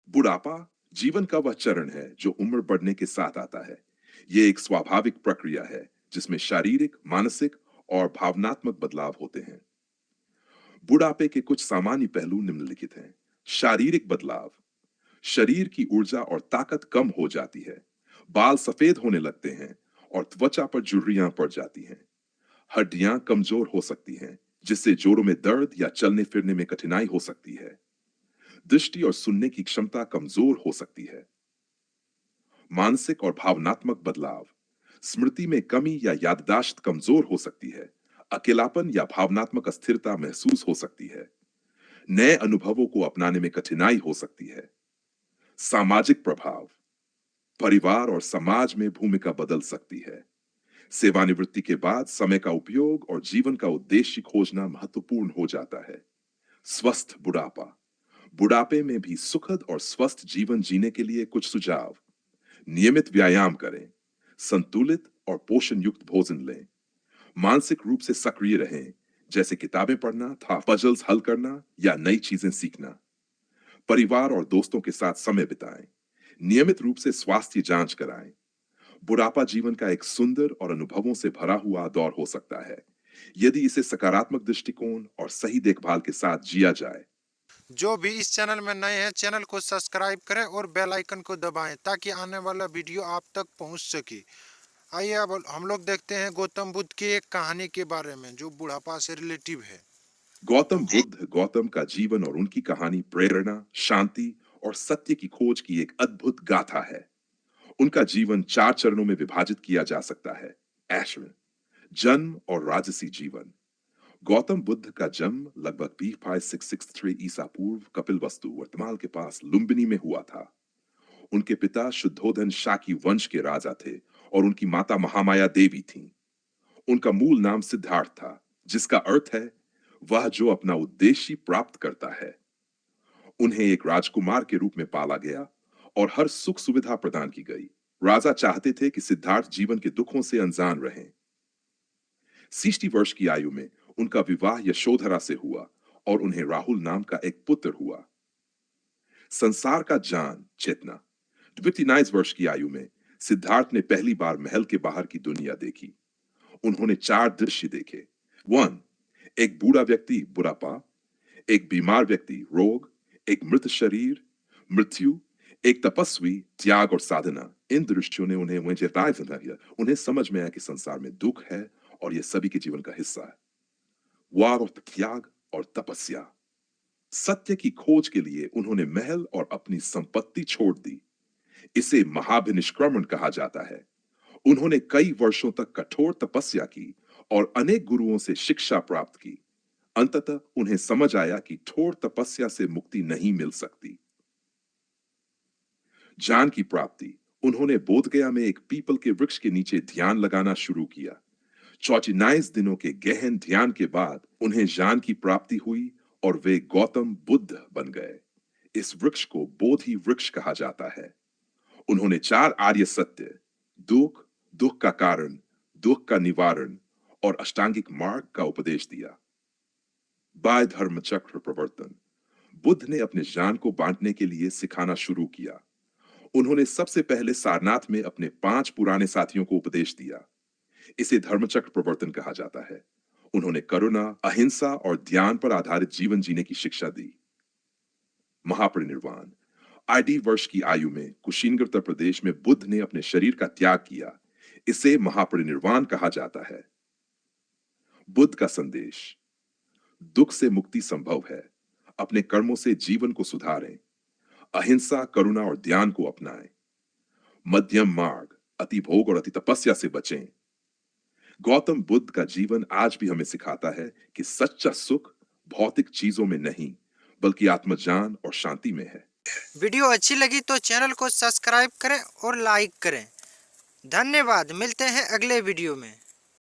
बुढ़ापा जीवन का वह चरण है जो उम्र बढ़ने के साथ आता है। ये एक स्वाभाविक प्रक्रिया है जिसमें शारीरिक, मानसिक और भावनात्मक बदलाव होते हैं। बुढ़ापे के कुछ सामान्य पहलू निम्नलिखित हैं। शारीरिक बदलाव। शरीर की ऊर्जा और ताकत कम हो जाती है। बाल सफेद होने लगते हैं और त्वचा पर झुर्रियां पड़ जाती हैं। हड्डियां कमजोर हो सकती हैं, जिससे जोड़ों में दर्द या चलने फिरने में कठिनाई हो सकती है। दृष्टि और सुनने की क्षमता कमजोर हो सकती है। मानसिक और भावनात्मक बदलाव। स्मृति में कमी या याददाश्त कमजोर हो सकती है। अकेलापन या भावनात्मक अस्थिरता महसूस हो सकती है। नए अनुभवों को अपनाने में कठिनाई हो सकती है। सामाजिक प्रभाव। परिवार और समाज में भूमिका बदल सकती है। सेवानिवृत्ति के बाद समय का उपयोग और जीवन का उद्देश्य खोजना महत्वपूर्ण हो जाता है। स्वस्थ बुढ़ापा। बुढ़ापे में भी सुखद और स्वस्थ जीवन जीने के लिए कुछ सुझाव। नियमित व्यायाम करें। संतुलित और पोषण युक्त भोजन लें। मानसिक रूप से सक्रिय रहें, जैसे किताबें पढ़ना था, पजल्स हल करना या नई चीजें सीखना। परिवार और दोस्तों के साथ समय बिताएं। नियमित रूप से स्वास्थ्य जांच कराएं। बुढ़ापा जीवन का एक सुंदर और अनुभवों से भरा हुआ दौर हो सकता है, यदि इसे सकारात्मक दृष्टिकोण और सही देखभाल के साथ जिया जाए। जो भी इस चैनल में नए हैं चैनल को सब्सक्राइब करें और बेल आइकन को दबाएं ताकि आने वाला वीडियो आप तक पहुंच सके। आइए अब हम लोग देखते हैं गौतम बुद्ध की एक कहानी के बारे में जो बुढ़ापा से रिलेटिव है। गौतम बुद्ध, गौतम का जीवन और उनकी कहानी प्रेरणा, शांति और सत्य की खोज की एक अद्भुत गाथा है। उनका जीवन 4 चरणों में विभाजित किया जा सकता है। आश्रम, जन्म और राजसी जीवन। गौतम बुद्ध का जन्म लगभग B5663 ईसा पूर्व कपिलवस्तु वर्तमान के पास लुम्बिनी में हुआ था। उनके पिता शुद्धोधन शाकी वंश के राजा थे और उनकी माता महामाया देवी थीं। उनका मूल नाम सिद्धार्थ था, जिसका अर्थ है वह जो अपना उद्देश्य प्राप्त करता है। उन्हें एक राजकुमार के रूप में पाला गया और हर सुख सुविधा प्रदान की गई। राजा चाहते थे कि सिद्धार्थ जीवन के दुखों से अनजान रहें। 60 वर्ष की आयु में उनका विवाह यशोधरा से हुआ और उन्हें राहुल नाम का एक पुत्र हुआ। संसार का जान चेतना। 59 वर्ष की आयु में सिद्धार्थ ने पहली बार महल के बाहर की दुनिया देखी। उन्होंने 4 दृश्य देखे। 1, एक बूढ़ा व्यक्ति बुढ़ापा, एक बीमार व्यक्ति रोग, एक मृत शरीर मृत्यु, एक तपस्वी त्याग और साधना। इन दृश्यों ने उन्हें समझ में आया कि संसार में दुख है और यह सभी के जीवन का हिस्सा है। वार और त्याग और तपस्या। सत्य की खोज के लिए उन्होंने महल और अपनी संपत्ति छोड़ दी। इसे महाभिनिष्क्रमण कहा जाता है। उन्होंने कई वर्षों तक कठोर तपस्या की और अनेक गुरुओं से शिक्षा प्राप्त की। अंततः उन्हें समझ आया कि ठोर तपस्या से मुक्ति नहीं मिल सकती। ज्ञान की प्राप्ति। उन्होंने बोधगया में एक पीपल के वृक्ष के नीचे ध्यान लगाना शुरू किया। 49 दिनों के गहन ध्यान के बाद उन्हें ज्ञान की प्राप्ति हुई और वे गौतम बुद्ध बन गए। इस वृक्ष को बोधि वृक्ष कहा जाता है। उन्होंने 4 आर्य सत्य, दुख, दुख का कारण, दुख का निवारण और अष्टांगिक मार्ग का उपदेश दिया। बाय धर्म चक्र प्रवर्तन। बुद्ध ने अपने ज्ञान को बांटने के लिए सिखाना शुरू किया। उन्होंने सबसे पहले सारनाथ में अपने 5 पुराने साथियों को उपदेश दिया। इसे धर्मचक्र प्रवर्तन कहा जाता है। उन्होंने करुणा, अहिंसा और ध्यान पर आधारित जीवन जीने की शिक्षा दी। महापरिनिर्वाण। 80 वर्ष की आयु में कुशीनगर उत्तर प्रदेश में बुद्ध ने अपने शरीर का त्याग किया। इसे महापरिनिर्वाण कहा जाता है। बुद्ध का संदेश। दुख से मुक्ति संभव है। अपने कर्मों से जीवन को सुधारें। अहिंसा, करुणा और ध्यान को अपनाएं। मध्यम मार्ग। अति भोग और अति तपस्या से बचें। गौतम बुद्ध का जीवन आज भी हमें सिखाता है कि सच्चा सुख भौतिक चीजों में नहीं, बल्कि आत्मज्ञान और शांति में है। वीडियो अच्छी लगी तो चैनल को सब्सक्राइब करें और लाइक करें। धन्यवाद। मिलते हैं अगले वीडियो में।